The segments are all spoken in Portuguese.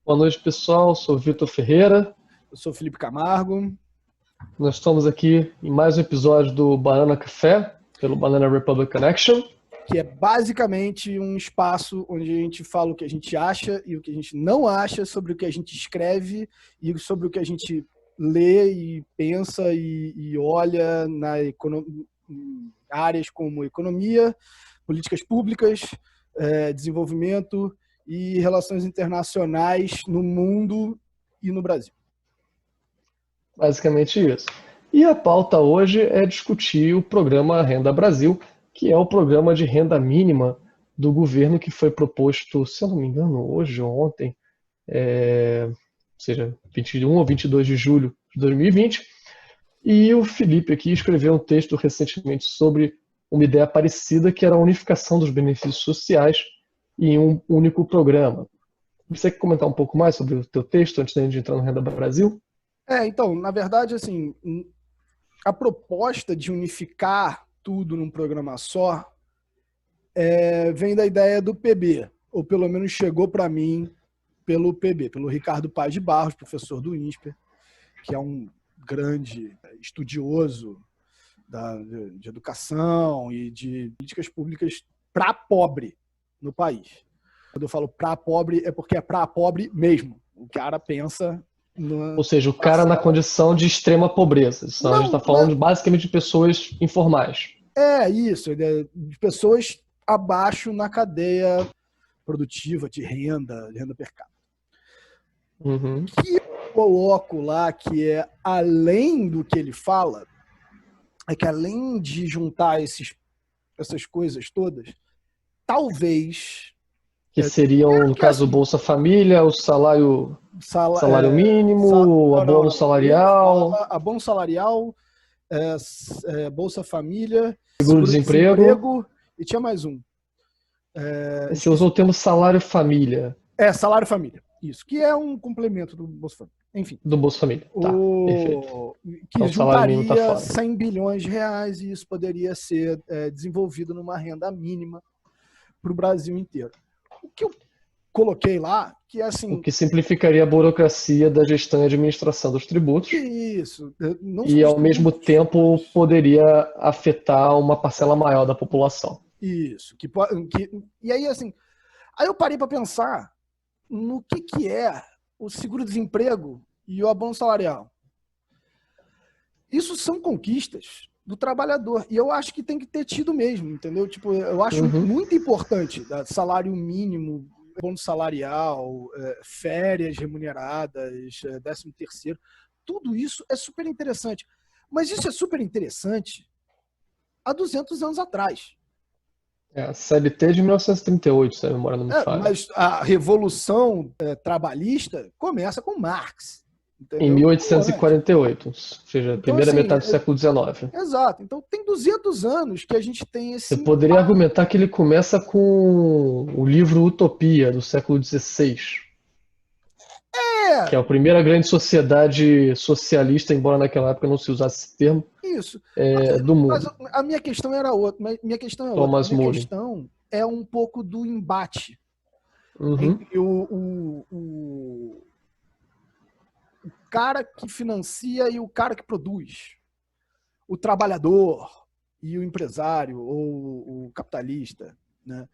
Boa noite, pessoal. Sou Vitor Ferreira. Eu sou Felipe Camargo. Nós estamos aqui em mais um episódio do Banana Café, pelo Banana Republic Connection. Que é basicamente um espaço onde a gente fala o que a gente acha e o que a gente não acha sobre o que a gente escreve e sobre o que a gente lê e pensa e olha em áreas como economia, políticas públicas, desenvolvimento e relações internacionais no mundo e no Brasil. Basicamente isso. E a pauta hoje é discutir o programa Renda Brasil, que é o programa de renda mínima do governo que foi proposto, se eu não me engano, hoje ou ontem, ou seja, 21 ou 22 de julho de 2020. E o Felipe aqui escreveu um texto recentemente sobre uma ideia parecida, que era a unificação dos benefícios sociais em um único programa. Você quer comentar um pouco mais sobre o teu texto antes de entrar no Renda Brasil? Então, na verdade, assim, a proposta de unificar tudo num programa só vem da ideia do PB, ou pelo menos chegou para mim pelo PB, pelo Ricardo Paz de Barros, professor do INSPER, que é um grande estudioso de educação e de políticas públicas para pobre no país. Quando eu falo para pobre, é porque é para pobre mesmo. O cara pensa... Ou seja, o cara na condição de extrema pobreza. Então, a gente está falando basicamente de pessoas informais. Isso, de pessoas abaixo na cadeia produtiva de renda per capita. Uhum. Que eu coloco lá, que é além do que ele fala, é que além de juntar essas coisas todas, talvez... Que seriam, no caso, o Bolsa Família, o salário mínimo, o abono salarial... Abono salarial, Bolsa Família, seguro-desemprego, e tinha mais um. Você usou o termo salário família. Salário família, isso, que é um complemento do Bolsa Família. Enfim. Do Bolsa Família, tá, perfeito. Que então, juntaria tá 100 bilhões de reais e isso poderia ser desenvolvido numa renda mínima para o Brasil inteiro. O que eu coloquei lá, que é assim... O que simplificaria a burocracia da gestão e administração dos tributos. Isso. E, ao mesmo tempo, poderia afetar uma parcela maior da população. Isso. E aí, assim... Aí eu parei para pensar no que é o seguro-desemprego e o abono salarial. Isso são conquistas do trabalhador. E eu acho que tem que ter tido mesmo, entendeu? Tipo, eu acho muito importante salário mínimo, abono salarial, férias remuneradas, 13º. Tudo isso é super interessante. Mas isso é super interessante há 200 anos atrás. A CLT de 1938, se a memória não me falha. Mas a Revolução Trabalhista começa com Marx. Entendeu? Em 1848, ou seja, a primeira metade do século XIX. Exato. Então, tem 200 anos que a gente tem esse... Você poderia argumentar que ele começa com o livro Utopia, do século XVI. Que é a primeira grande sociedade socialista, embora naquela época não se usasse esse termo, isso. Do mundo. Mas a minha questão era outra. Minha questão é outra. A minha questão é um pouco do embate entre o cara que financia e o cara que produz. O trabalhador e o empresário ou o capitalista. Né?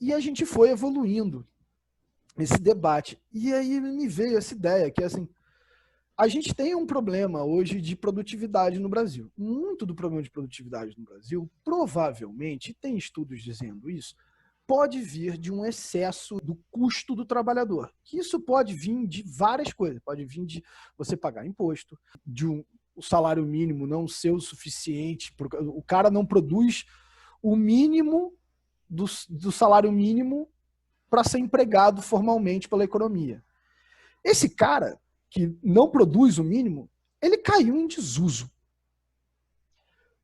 E a gente foi evoluindo esse debate. E aí me veio essa ideia, que é assim, a gente tem um problema hoje de produtividade no Brasil. Muito do problema de produtividade no Brasil, provavelmente, tem estudos dizendo isso, pode vir de um excesso do custo do trabalhador. Que isso pode vir de várias coisas. Pode vir de você pagar imposto, de o salário mínimo não ser o suficiente, porque o cara não produz o mínimo do salário mínimo para ser empregado formalmente pela economia. Esse cara que não produz o mínimo, ele caiu em desuso.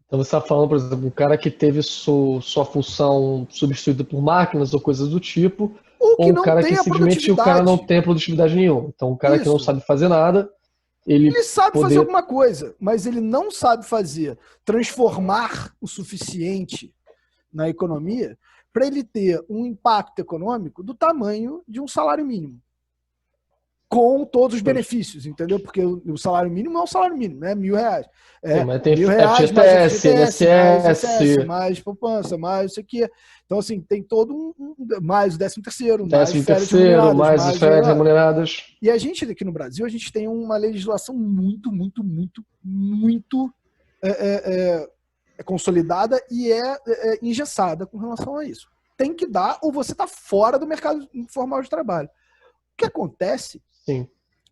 Então você está falando, por exemplo, um cara que teve sua função substituída por máquinas ou coisas do tipo, ou um cara que simplesmente o cara não tem produtividade nenhuma. Então um cara que não sabe fazer nada, ele sabe fazer alguma coisa, mas ele não sabe transformar o suficiente na economia para ele ter um impacto econômico do tamanho de um salário mínimo. com todos os benefícios, entendeu? Porque o salário mínimo não é um salário mínimo, né? R$ 1.000. Sim, mas tem R$ 1.000 mais FGTS, FGTS, mais INSS, INSS, mais poupança, mais isso aqui. Então, assim, tem todo mais o 13º, mais décimo férias terceiro, remuneradas, mais as mais... férias remuneradas. E a gente aqui no Brasil, a gente tem uma legislação muito consolidada e engessada com relação a isso. Tem que dar ou você está fora do mercado informal de trabalho. O que acontece Sim.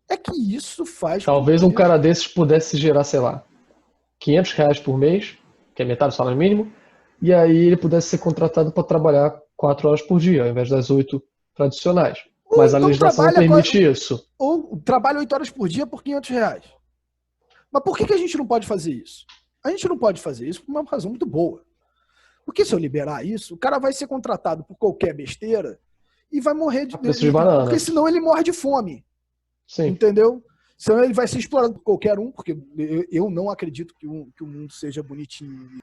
é que isso faz... Talvez um cara desses pudesse gerar, sei lá, R$ 500 por mês, que é metade do salário mínimo, e aí ele pudesse ser contratado para trabalhar 4 horas por dia, ao invés das 8 tradicionais. Mas a legislação não permite isso. Ou trabalha 8 horas por dia por R$ 500. Mas por que a gente não pode fazer isso? A gente não pode fazer isso por uma razão muito boa. Porque se eu liberar isso, o cara vai ser contratado por qualquer besteira e vai morrer de banana. Porque senão ele morre de fome. Sim. Entendeu? Senão ele vai ser explorado por qualquer um, porque eu não acredito que o mundo seja bonitinho e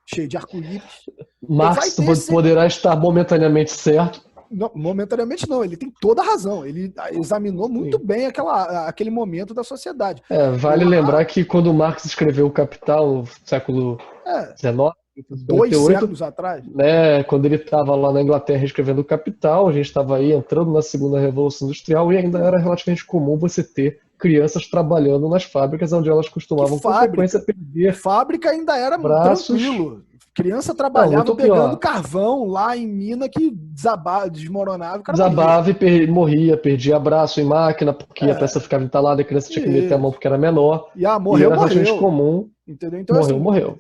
cheio de arco-íris. Marx poderá estar momentaneamente certo. Não, momentaneamente não, ele tem toda a razão. Ele examinou muito bem aquele momento da sociedade. Vale lembrar que quando Marx escreveu o Capital, no século XIX, 2 séculos atrás, né, quando ele estava lá na Inglaterra escrevendo o Capital, a gente estava aí entrando na segunda Revolução Industrial e ainda era relativamente comum você ter crianças trabalhando nas fábricas onde elas costumavam com frequência perder. Fábrica ainda era braços. Tranquilo. Criança trabalhava pegando carvão lá em mina que desmoronava. Desabava e morria, perdia braço em máquina porque a peça ficava entalada, a criança tinha que meter a mão porque era menor. E morreu, era relativamente comum. Entendeu? Então, morreu.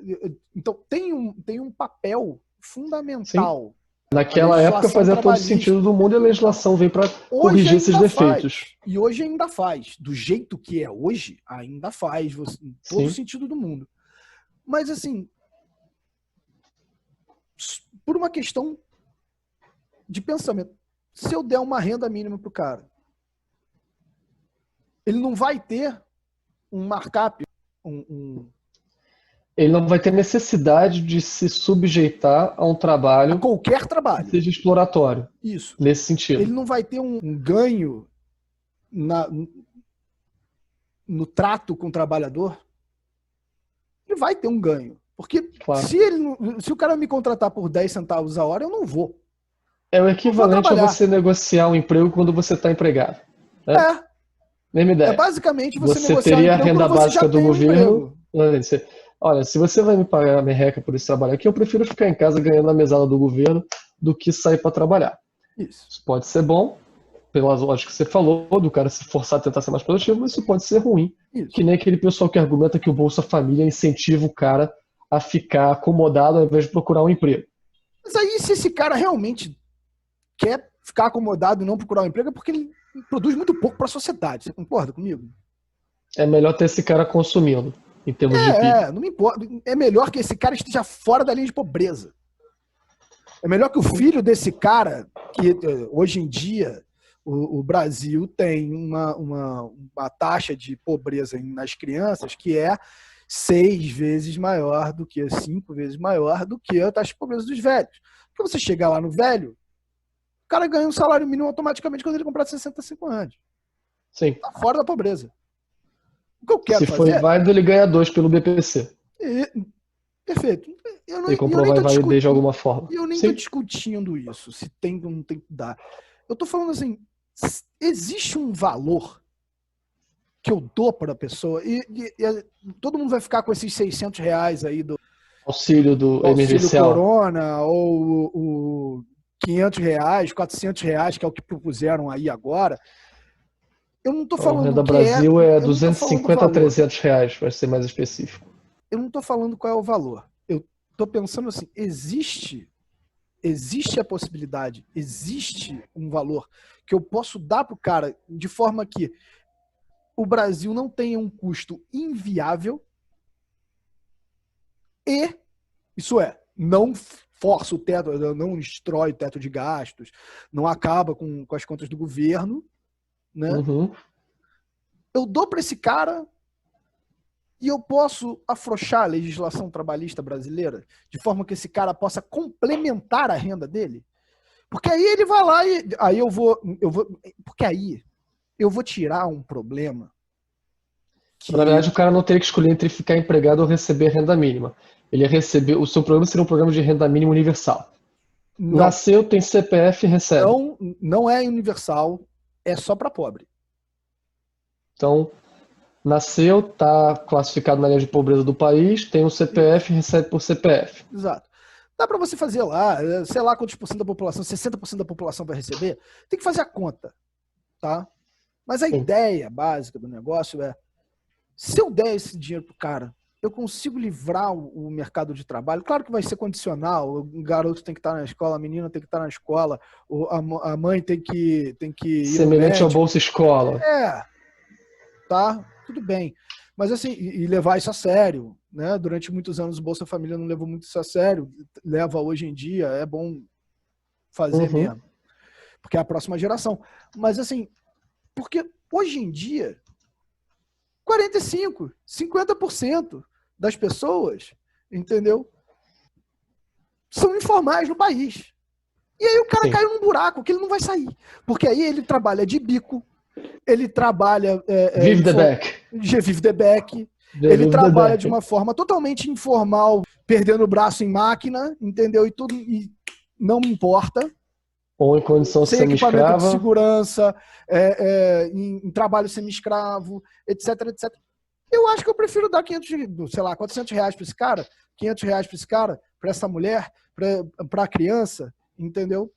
Então tem um papel fundamental. Sim. Naquela época fazia todo sentido do mundo e a legislação veio para corrigir esses defeitos. E hoje ainda faz. Do jeito que é hoje, ainda faz. Todo sentido do mundo. Mas assim, por uma questão de pensamento, se eu der uma renda mínima pro cara, ele não vai ter um markup, ele não vai ter necessidade de se subjeitar a um trabalho, a qualquer trabalho, que seja exploratório. Isso. Nesse sentido. Ele não vai ter um ganho no trato com o trabalhador. Ele vai ter um ganho. Porque se o cara me contratar por 10 centavos a hora, eu não vou. É o equivalente a você negociar um emprego quando você está empregado. Né? Mesma ideia. É basicamente você negociar teria um a renda básica do governo. Olha, se você vai me pagar a merreca por esse trabalho aqui, eu prefiro ficar em casa ganhando a mesada do governo do que sair para trabalhar. Isso pode ser bom, pelas lógicas que você falou, do cara se forçar a tentar ser mais produtivo, mas isso pode ser ruim. Que nem aquele pessoal que argumenta que o Bolsa Família incentiva o cara a ficar acomodado ao invés de procurar um emprego. Mas aí, se esse cara realmente quer ficar acomodado e não procurar um emprego, é porque ele produz muito pouco para a sociedade. Você concorda comigo? É melhor ter esse cara consumindo, em termos de PIB. Não me importa. É melhor que esse cara esteja fora da linha de pobreza. É melhor que o filho desse cara, que hoje em dia o Brasil tem uma taxa de pobreza nas crianças que é 6 vezes maior do que 5 vezes maior do que a taxa de pobreza dos velhos. Porque você chegar lá no velho, o cara ganha um salário mínimo automaticamente quando ele comprar 65 anos. Sim. Tá fora da pobreza. O que eu quero fazer... Se for válido, ele ganha 2 pelo BPC. Perfeito. Ele comprova a validez de alguma forma. E eu nem estou discutindo isso, se tem ou não tem que dar. Eu estou falando assim, existe um valor que eu dou para a pessoa e todo mundo vai ficar com esses R$600 aí do auxílio emergencial, Corona, ou o R$500, R$400, que é o que propuseram aí agora. Eu não estou falando renda Brasil é 250 a R$300, para ser mais específico. Eu não estou falando qual é o valor. Eu estou pensando assim, existe a possibilidade, existe um valor que eu posso dar para o cara de forma que o Brasil não tenha um custo inviável e, isso é, não força o teto, não destrói o teto de gastos, não acaba com as contas do governo, né? Uhum. Eu dou para esse cara e eu posso afrouxar a legislação trabalhista brasileira de forma que esse cara possa complementar a renda dele. Porque aí ele vai lá e aí eu vou porque aí eu vou tirar um problema que... Na verdade, o cara não teria que escolher entre ficar empregado ou receber renda mínima. Ele ia receber, o seu programa seria um programa de renda mínima universal. Não, Nasceu, tem CPF, recebe. não é universal, é só para pobre. Então, nasceu, está classificado na linha de pobreza do país, tem um CPF, recebe por CPF. Exato. Dá para você fazer lá, sei lá quantos por cento da população, 60% da população vai receber, tem que fazer a conta, tá? Mas a ideia básica do negócio é, se eu der esse dinheiro pro cara, eu consigo livrar o mercado de trabalho. Claro que vai ser condicional, o garoto tem que estar na escola, a menina tem que estar na escola, a mãe tem que ir semelhante ao Bolsa Escola. Tá? Tudo bem. Mas assim, e levar isso a sério, né? Durante muitos anos o Bolsa Família não levou muito isso a sério, leva hoje em dia, é bom fazer mesmo, porque é a próxima geração. Mas assim, porque hoje em dia 45%, 50% das pessoas, entendeu? São informais no país. E aí o cara caiu num buraco que ele não vai sair. Porque aí ele trabalha de bico, ele trabalha... Vive the back. Vive the back. Ele trabalha de uma forma totalmente informal, perdendo o braço em máquina, entendeu? E tudo, e não me importa. Ou em condição sem equipamento semi-escrava. de segurança, em trabalho semi-escravo, etc, etc. Eu acho que eu prefiro dar 500, sei lá, 400 reais para esse cara, 500 reais para esse cara, para essa mulher, para a criança, entendeu?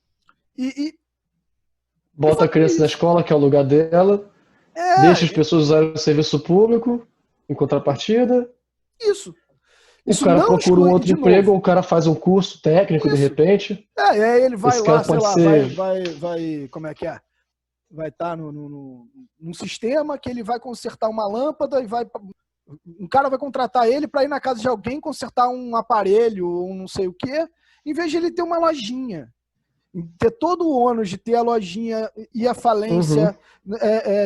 Bota a criança na escola, que é o lugar dela, deixa as pessoas usarem o serviço público, em contrapartida. Isso. O cara procura um outro emprego, ou o cara faz um curso técnico, de repente. Aí ele vai lá, sei lá, ser... vai, como é que é? Vai estar num sistema que ele vai consertar uma lâmpada e um cara vai contratar ele para ir na casa de alguém consertar um aparelho ou não sei o quê, em vez de ele ter uma lojinha. Ter todo o ônus de ter a lojinha e a falência,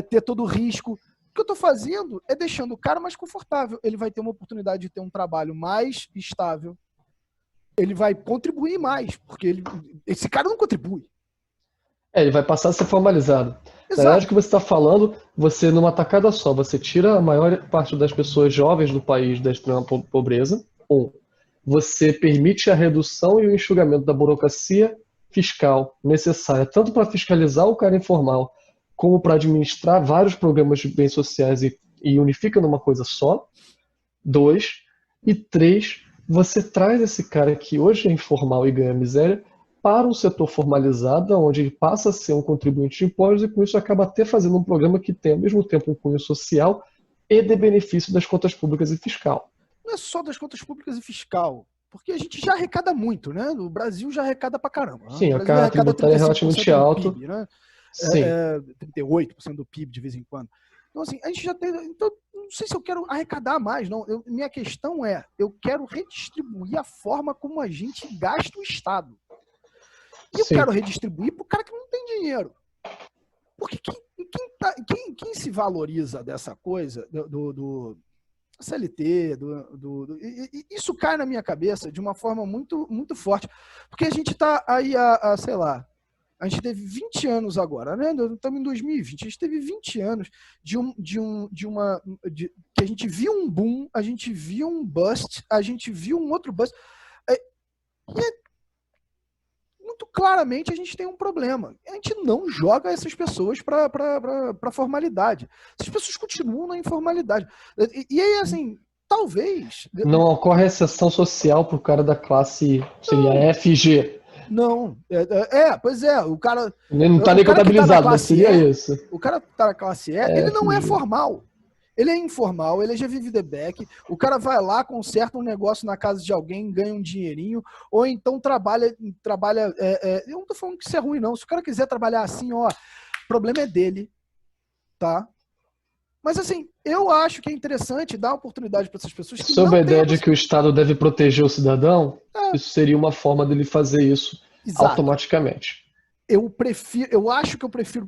ter todo o risco. O que eu estou fazendo é deixando o cara mais confortável. Ele vai ter uma oportunidade de ter um trabalho mais estável. Ele vai contribuir mais, porque esse cara não contribui. Ele vai passar a ser formalizado. Exato. Na verdade, o que você está falando, você numa tacada só, você tira a maior parte das pessoas jovens do país da extrema pobreza. Você permite a redução e o enxugamento da burocracia fiscal necessária, tanto para fiscalizar o cara informal, como para administrar vários programas de bens sociais e unifica numa coisa só. 2. E 3, você traz esse cara que hoje é informal e ganha miséria para um setor formalizado, onde ele passa a ser um contribuinte de impostos e com isso acaba até fazendo um programa que tem ao mesmo tempo um cunho social e de benefício das contas públicas e fiscal. Não é só das contas públicas e fiscal, porque a gente já arrecada muito, né? O Brasil já arrecada pra caramba. Né? Sim, a carga tributária é relativamente alta. PIB, né? Sim. 38% do PIB de vez em quando. Então, assim, a gente já tem... Então, não sei se eu quero arrecadar mais, não. Minha questão é, eu quero redistribuir a forma como a gente gasta o Estado. E eu quero redistribuir para o cara que não tem dinheiro. Porque quem se valoriza dessa coisa, do CLT, isso cai na minha cabeça de uma forma muito, muito forte. Porque a gente está aí, sei lá, a gente teve 20 anos agora, né? Estamos em 2020, a gente teve 20 anos que a gente viu um boom, a gente viu um bust, a gente viu um outro bust. Muito claramente a gente tem um problema. A gente não joga essas pessoas para formalidade. Essas pessoas continuam na informalidade. E aí, assim, talvez... Não ocorre exceção social para o cara da classe, seria FG. Não. Pois é. O cara... Ele não está nem contabilizado, mas seria isso. O cara que está na classe E, ele não é formal. Ele é informal, ele já vive the back, o cara vai lá, conserta um negócio na casa de alguém, ganha um dinheirinho, ou então trabalha eu não tô falando que isso é ruim, não. Se o cara quiser trabalhar assim, o problema é dele, tá? Mas assim, eu acho que é interessante dar oportunidade para essas pessoas que sob a ideia de que o Estado deve proteger o cidadão, isso seria uma forma dele fazer isso automaticamente. Eu acho que eu prefiro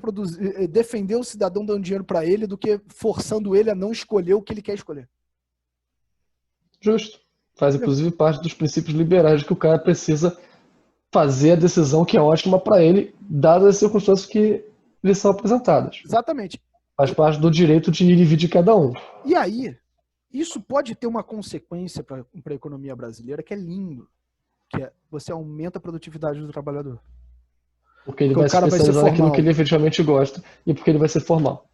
defender o cidadão dando dinheiro para ele do que forçando ele a não escolher o que ele quer escolher. Justo. Faz inclusive parte dos princípios liberais de que o cara precisa fazer a decisão que é ótima para ele, dadas as circunstâncias que lhe são apresentadas. Exatamente. Faz parte do direito de ir e vir de cada um. E aí, isso pode ter uma consequência para a economia brasileira que é lindo, que é você aumenta a produtividade do trabalhador. Porque ele Porque vai o se cara vai ser especializar naquilo formal. que ele efetivamente gosta e porque ele vai ser formal.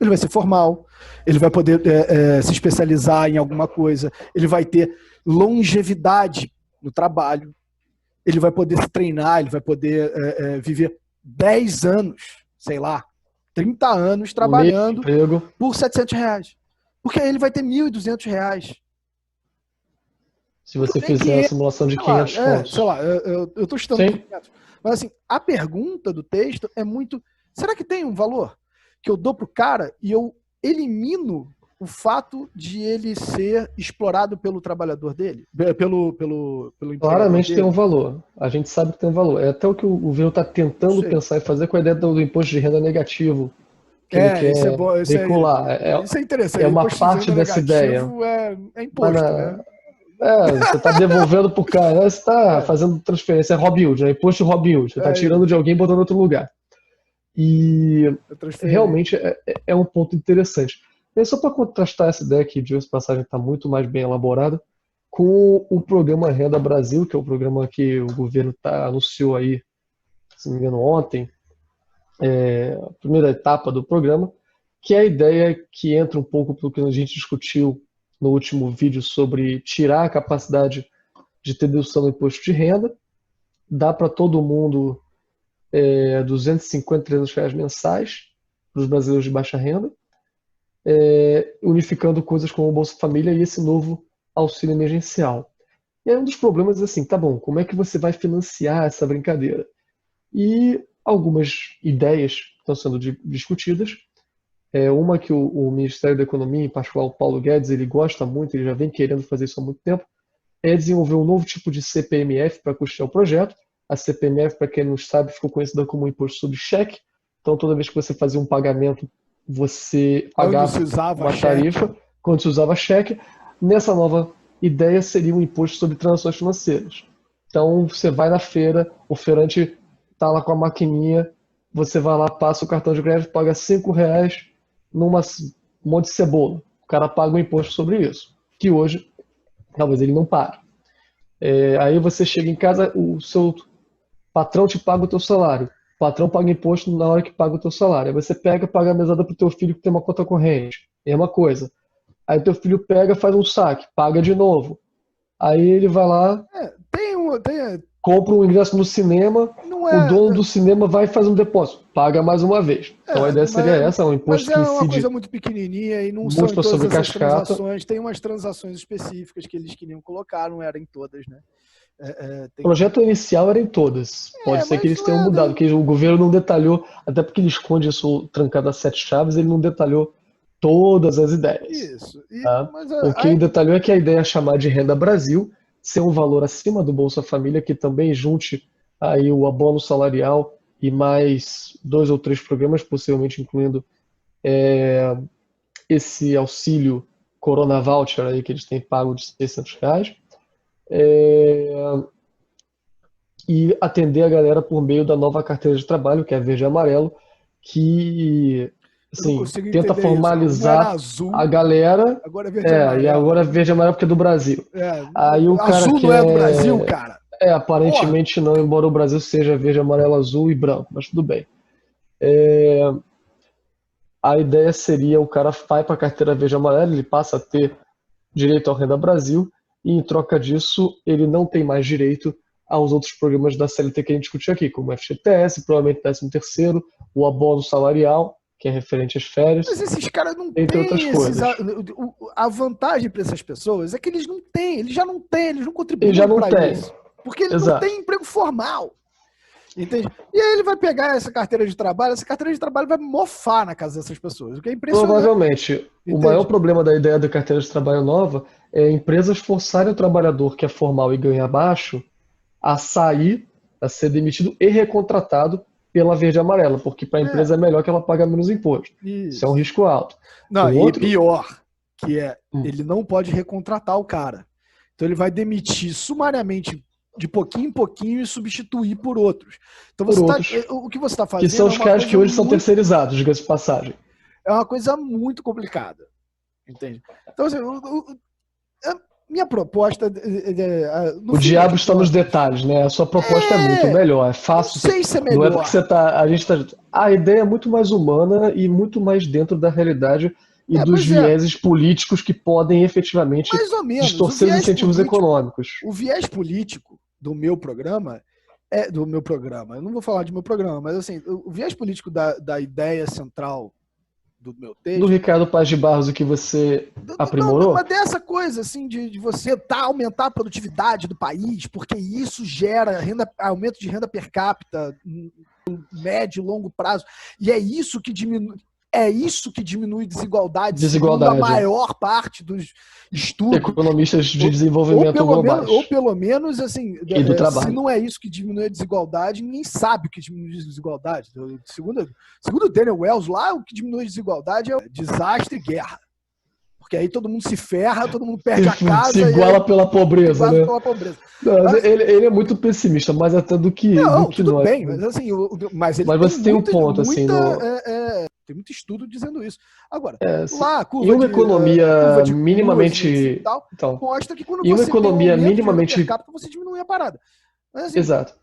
Ele vai ser formal, ele vai poder se especializar em alguma coisa, ele vai ter longevidade no trabalho, ele vai poder se treinar, ele vai poder viver 10 anos, sei lá, 30 anos trabalhando por R$700. Porque aí ele vai ter R$1.200. Se você fizer a simulação de 500 pontos. Sei lá, eu estou estudando 500. Mas assim, a pergunta do texto é muito... Será que tem um valor que eu dou pro cara e eu elimino o fato de ele ser explorado pelo trabalhador dele? Pelo Claramente dele? tem um valor. A gente sabe que tem um valor. É até o que o governo está tentando pensar e fazer com a ideia do imposto de renda negativo. Que ele quer isso é bom, veicular. Isso é interessante. É uma parte dessa ideia. É imposto, né? Você está devolvendo para o cara, você está fazendo transferência, é Robin Hood, é imposto Robin Hood, você está tirando de alguém e botando em outro lugar. E realmente é um ponto interessante. E só para contrastar essa ideia que, de passagem, está muito mais bem elaborada, com o programa Renda Brasil, que é o programa que o governo anunciou aí, se não me engano, ontem, a primeira etapa do programa, que é a ideia que entra um pouco pelo que a gente discutiu no último vídeo sobre tirar a capacidade de ter dedução do imposto de renda, dá para todo mundo R$250, R$300 mensais para os brasileiros de baixa renda, unificando coisas como o Bolsa Família e esse novo auxílio emergencial. E aí um dos problemas é assim, tá bom, como é que você vai financiar essa brincadeira? E algumas ideias estão sendo discutidas. Uma que o Ministério da Economia, em particular o Paulo Guedes, ele gosta muito, ele já vem querendo fazer isso há muito tempo, é desenvolver um novo tipo de CPMF para custear o projeto. A CPMF, para quem não sabe, ficou conhecida como imposto sobre cheque. Então, toda vez que você fazia um pagamento, você pagava uma tarifa quando se usava cheque. Nessa nova ideia, seria um imposto sobre transações financeiras. Então, você vai na feira, o feirante está lá com a maquininha, você vai lá, passa o cartão de crédito, paga R$5 num monte de cebola. O cara paga um imposto sobre isso, que hoje talvez ele não pague. Aí você chega em casa, o seu patrão te paga o teu salário. O patrão paga imposto na hora que paga o teu salário. Aí você paga a mesada pro teu filho que tem uma conta corrente. Mesma coisa. Aí teu filho pega, faz um saque, paga de novo. Aí ele vai lá, compra um ingresso no cinema, o dono do cinema vai e faz um depósito, paga mais uma vez. Então a ideia seria essa, um imposto que incide. Mas é uma coisa muito pequenininha e não são em todas essas transações. Tem umas transações específicas que eles queriam colocar, não eram em todas, né? O projeto inicial era em todas. Pode ser que eles tenham mudado, que o governo não detalhou, até porque ele esconde isso trancado a 7 chaves, ele não detalhou todas as ideias. Isso. Tá? O que ele detalhou é que a ideia é chamar de Renda Brasil, ser um valor acima do Bolsa Família, que também junte aí o abono salarial e mais 2 ou 3 programas, possivelmente incluindo esse auxílio Corona Voucher aí que eles têm pago de R$600. E atender a galera por meio da nova carteira de trabalho, que é verde e amarelo, que assim, tenta formalizar a galera. Agora é verde e amarelo. E agora é verde e amarelo porque é do Brasil. Aí o cara azul não é do Brasil, cara? Aparentemente não, embora o Brasil seja verde, amarelo, azul e branco, mas tudo bem. A ideia seria o cara vai para a carteira verde e amarelo, ele passa a ter direito ao Renda Brasil, e em troca disso ele não tem mais direito aos outros programas da CLT que a gente discutiu aqui, como o FGTS, provavelmente 13º, o abono salarial, que é referente às férias. Mas esses caras não têm outras coisas. A vantagem para essas pessoas é que eles não têm, eles já não têm, eles não contribuem para isso. Porque eles não têm emprego formal. Entende? E aí ele vai pegar essa carteira de trabalho vai mofar na casa dessas pessoas, o que é impressionante. Provavelmente. Entende? O maior problema da ideia da carteira de trabalho nova é empresas forçarem o trabalhador que é formal e ganha baixo a sair, a ser demitido e recontratado pela verde e amarela, porque para a empresa é melhor que ela pague menos imposto. Isso é um risco alto. Não, pior, que ele não pode recontratar o cara. Então ele vai demitir sumariamente de pouquinho em pouquinho e substituir por outros. Então o que você está fazendo... Que são os caras que hoje são terceirizados, diga-se de passagem. É uma coisa muito complicada. Entende? Então, assim, a minha proposta... no O fim das diabo está nos contas, detalhes, né? A sua proposta é muito melhor, é não fácil. sei se é Não é porque melhor. você tá. A gente tá. A ideia é muito mais humana e muito mais dentro da realidade e dos Pois é, vieses políticos que podem efetivamente mais ou menos. distorcer os incentivos econômicos. O viés político do meu programa do meu programa. Eu não vou falar de meu programa, mas assim, o viés político da ideia central do meu Do texto. Ricardo Paz de Barros, o que você Não, mas aprimorou? dessa coisa assim de você aumentar a produtividade do país, porque isso gera aumento de renda per capita no médio e longo prazo, e é isso que diminui desigualdade, segundo a Desigualdade. maior parte dos estudos. Economistas de desenvolvimento Ou globais pelo menos, assim, e do se trabalho. não é isso que diminui a desigualdade, ninguém sabe o que diminui a desigualdade. Segundo Daniel Wells, lá o que diminui a desigualdade é o desastre e guerra. Porque aí todo mundo se ferra, todo mundo perde a Se casa e aí iguala pela pobreza, iguala né? pela pobreza. Não, Mas, ele é muito pessimista, mais até do não, que tudo nós. bem, mas assim, mas ele Mas tem você tem um ponto, assim, tem muito estudo dizendo isso. Agora, lá, lá a em uma curva economia de Kuznets e minimamente. tal, Então, mostra que quando em uma você tem um economia aumento de renda per minimamente. capita, você diminui a parada. Mas assim, Exato.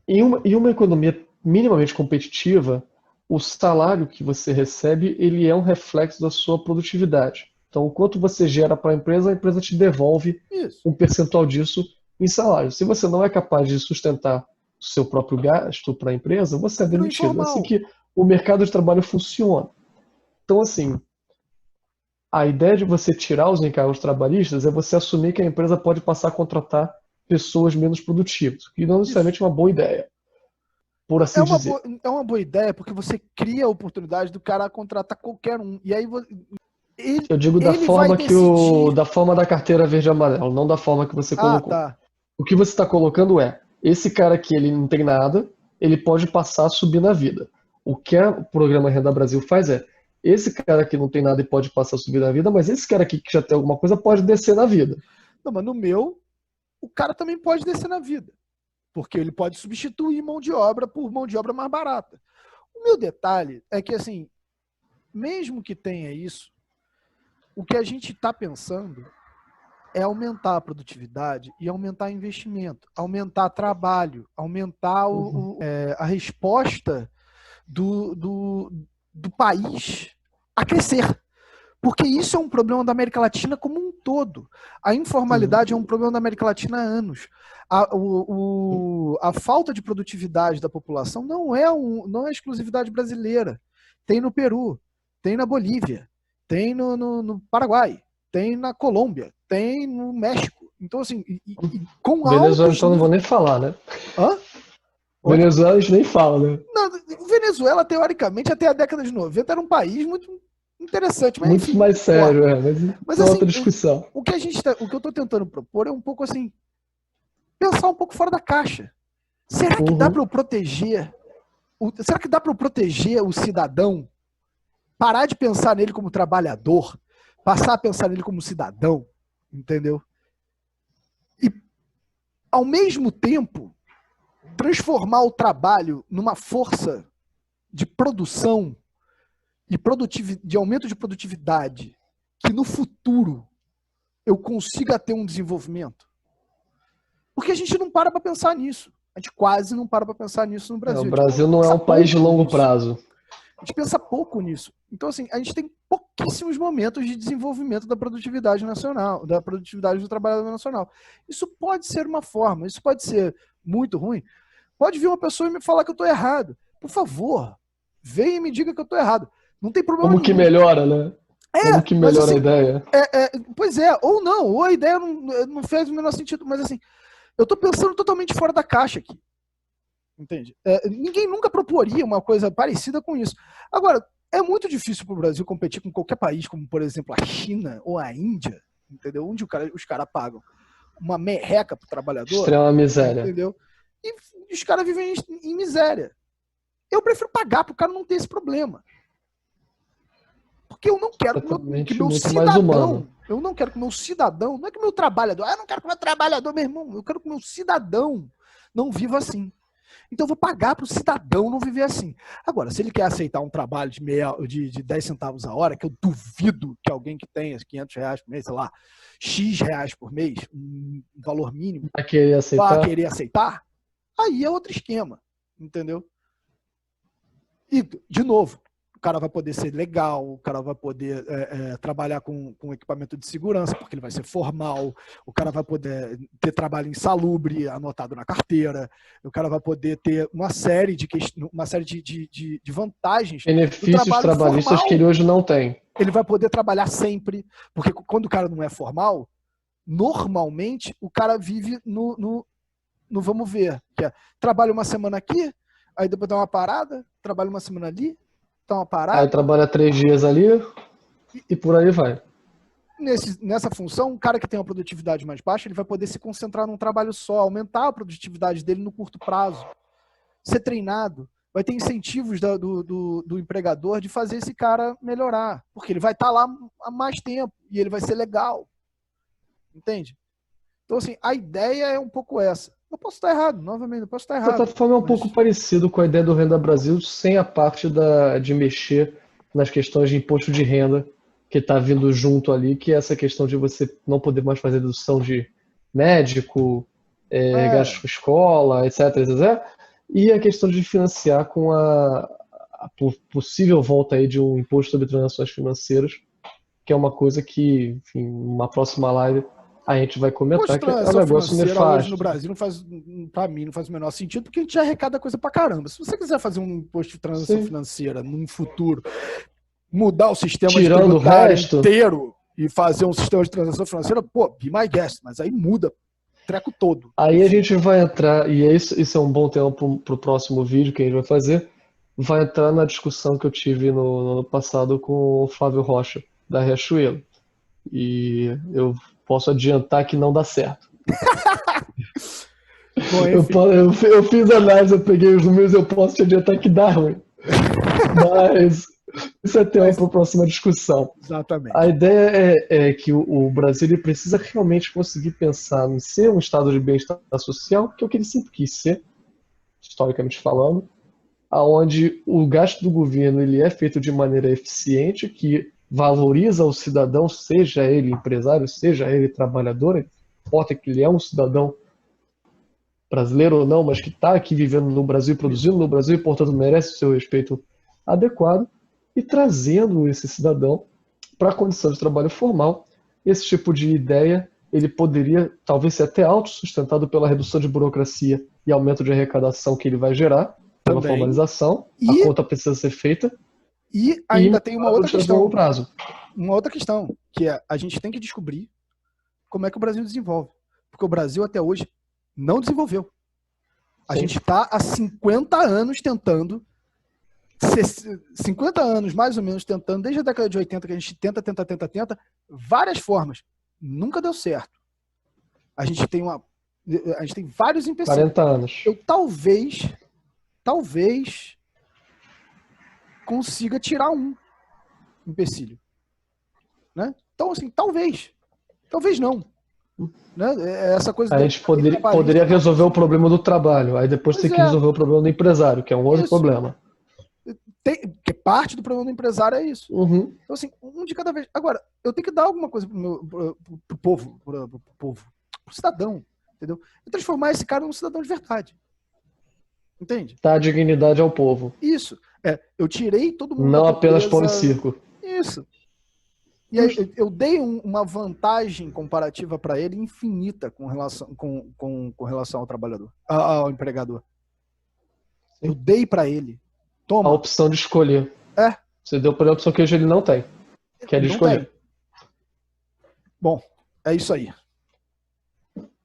Em uma economia minimamente competitiva, o salário que você recebe, ele é um reflexo da sua produtividade. Então, o quanto você gera para a empresa te devolve isso. um percentual disso em salário. Se você não é capaz de sustentar o seu próprio gasto para a empresa, você é Virou demitido. É assim informal. que o mercado de trabalho funciona. Então, assim, a ideia de você tirar os encargos trabalhistas é você assumir que a empresa pode passar a contratar pessoas menos produtivas, que não Isso. necessariamente é uma boa ideia, por assim dizer. É uma boa ideia porque você cria a oportunidade do cara contratar qualquer um. E aí Eu digo ele vai decidir. da forma da carteira verde e amarelo, não da forma que você Ah, colocou. tá. O que você está colocando é, esse cara aqui, ele não tem nada, ele pode passar a subir na vida. O que o programa Renda Brasil faz é, esse cara aqui não tem nada e pode passar a subir na vida, mas esse cara aqui que já tem alguma coisa pode descer na vida. Não, mas no meu, o cara também pode descer na vida. Porque ele pode substituir mão de obra por mão de obra mais barata. O meu detalhe é que, assim, mesmo que tenha isso, o que a gente está pensando é aumentar a produtividade e aumentar investimento, aumentar trabalho, aumentar a resposta do país a crescer. Porque isso é um problema da América Latina como um todo. A informalidade é um problema da América Latina há anos. A falta de produtividade da população não é exclusividade brasileira. Tem no Peru, tem na Bolívia, tem no Paraguai, tem na Colômbia, tem no México. Então, assim, com Venezuela, altos então não vou níveis. nem falar, né? Hã? Venezuela a gente nem fala, né? Não, Venezuela, teoricamente, até a década de 90 era um país muito interessante, mas Muito enfim, não mais sério, importa. mas Mas é outra assim, discussão. o que eu estou tentando propor é um pouco assim, pensar um pouco fora da caixa. Será que dá para eu proteger? Será que dá para eu proteger o cidadão? Parar de pensar nele como trabalhador, passar a pensar nele como cidadão, entendeu? E, ao mesmo tempo, transformar o trabalho numa força de produção e de aumento de produtividade que no futuro eu consiga ter um desenvolvimento. Porque a gente não para pensar nisso. A gente quase não para pensar nisso no Brasil. O Brasil não é um país de longo prazo. A gente pensa pouco nisso. Então, assim, a gente tem pouquíssimos momentos de desenvolvimento da produtividade nacional, da produtividade do trabalhador nacional. Isso pode ser uma forma, isso pode ser muito ruim. Pode vir uma pessoa e me falar que eu estou errado. Por favor, venha e me diga que eu estou errado. Não tem problema Como nenhum. que melhora, né? Como que melhora assim, a ideia? Pois é, ou não, ou a ideia não fez o menor sentido, mas assim, eu estou pensando totalmente fora da caixa aqui. Entende? Ninguém nunca proporia uma coisa parecida com isso. Agora, é muito difícil para o Brasil competir com qualquer país, como por exemplo a China ou a Índia, entendeu? Onde os caras pagam uma merreca pro trabalhador. Extrema miséria. Entendeu? E os caras vivem em miséria. Eu prefiro pagar pro cara não ter esse problema. Porque eu não quero que meu cidadão, eu não quero que meu cidadão, não é que meu trabalhador, eu não quero que meu trabalhador, meu irmão, eu quero que meu cidadão não viva assim. Então eu vou pagar para o cidadão não viver assim. Agora, se ele quer aceitar um trabalho de 10 centavos a hora, que eu duvido que alguém que tenha R$ 500 por mês, sei lá, X reais por mês, um valor mínimo, Vai querer vá aceitar? querer aceitar, aí é outro esquema, entendeu? E, de novo, o cara vai poder ser legal, o cara vai poder trabalhar com equipamento de segurança, porque ele vai ser formal, o cara vai poder ter trabalho insalubre anotado na carteira, o cara vai poder ter uma série de vantagens do Benefícios trabalho trabalhistas formal. que ele hoje não tem. Ele vai poder trabalhar sempre, porque quando o cara não é formal, normalmente o cara vive no vamos ver, que é trabalha uma semana aqui, aí depois dá uma parada, trabalha uma semana ali, dá uma parada. Aí trabalha 3 dias ali e por aí vai. Nessa função, um cara que tem uma produtividade mais baixa, ele vai poder se concentrar num trabalho só, aumentar a produtividade dele no curto prazo, ser treinado, vai ter incentivos do empregador de fazer esse cara melhorar, porque ele vai estar lá há mais tempo e ele vai ser legal, entende? Então, assim, a ideia é um pouco essa. Eu posso estar errado, novamente, eu posso estar De errado. certa forma é um pouco parecido com a ideia do Renda Brasil, sem a parte de mexer nas questões de imposto de renda que está vindo junto ali, que é essa questão de você não poder mais fazer dedução de médico, gastos com escola, etc, etc. E a questão de financiar com a possível volta aí de um imposto sobre transações financeiras, que é uma coisa que, enfim, numa próxima live a gente vai comentar, que é um negócio nefasto. Hoje no Brasil não faz, pra mim, não faz o menor sentido, porque a gente já arrecada coisa pra caramba. Se você quiser fazer um imposto de transação financeira num futuro, mudar o sistema tributário inteiro e fazer um sistema de transação financeira, pô, be my guest, mas aí muda o treco todo. Aí a gente vai entrar, e isso é um bom tema pro próximo vídeo que a gente vai fazer, vai entrar na discussão que eu tive no ano passado com o Flávio Rocha, da Riachuelo. E eu posso adiantar que não dá certo. Bom, eu fiz análise, eu peguei os números, eu posso te adiantar que dá ruim. Mas isso é tema para a próxima discussão. Exatamente. A ideia é que o Brasil ele precisa realmente conseguir pensar em ser um estado de bem-estar social, que é o que ele sempre quis ser, historicamente falando, aonde o gasto do governo ele é feito de maneira eficiente, que valoriza o cidadão, seja ele empresário, seja ele trabalhador, importa que ele é um cidadão brasileiro ou não, mas que está aqui vivendo no Brasil, produzindo no Brasil e, portanto, merece o seu respeito adequado, e trazendo esse cidadão para a condição de trabalho formal. Esse tipo de ideia ele poderia talvez ser até autossustentado pela redução de burocracia e aumento de arrecadação que ele vai gerar pela formalização. A conta precisa ser feita. E ainda tem uma outra questão. Prazo. Uma outra questão, que é a gente tem que descobrir como é que o Brasil desenvolve. Porque o Brasil até hoje não desenvolveu. A gente está há 50 anos tentando, 50 anos mais ou menos tentando, desde a década de 80 que a gente tenta, várias formas. Nunca deu certo. A gente tem vários empecilhos. 40 anos. Eu talvez consiga tirar um empecilho, né? Então, assim, talvez não, né? Essa coisa a gente poderia resolver o problema do trabalho, aí depois tem que resolver o problema do empresário, que é um outro problema. Que parte do problema do empresário é isso. Uhum. Então, assim, um de cada vez. Agora, eu tenho que dar alguma coisa pro povo, pro cidadão, entendeu? E transformar esse cara num cidadão de verdade. Entende? Dar dignidade ao povo. Isso. Eu tirei todo mundo. Não apenas pão e circo. Isso. E aí, eu dei uma vantagem comparativa para ele infinita com relação ao trabalhador, ao empregador. Sim. Eu dei para ele. Toma. A opção de escolher. Você deu para ele a opção que hoje ele não tem. Que é de escolher. Bom, é isso aí.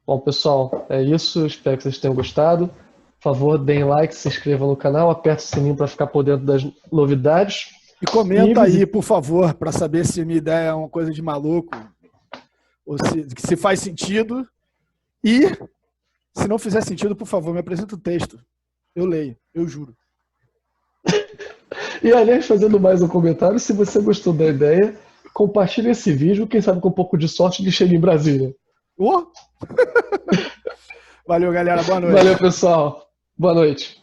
Bom, pessoal, é isso. Espero que vocês tenham gostado. Por favor, deem like, se inscrevam no canal, aperte o sininho para ficar por dentro das novidades. E comenta aí, por favor, para saber se minha ideia é uma coisa de maluco, ou se faz sentido. E, se não fizer sentido, por favor, me apresenta o texto. Eu leio, eu juro. E, aliás, fazendo mais um comentário, se você gostou da ideia, compartilhe esse vídeo, quem sabe com um pouco de sorte ele chega em Brasília. Valeu, galera. Boa noite. Valeu, pessoal. Boa noite.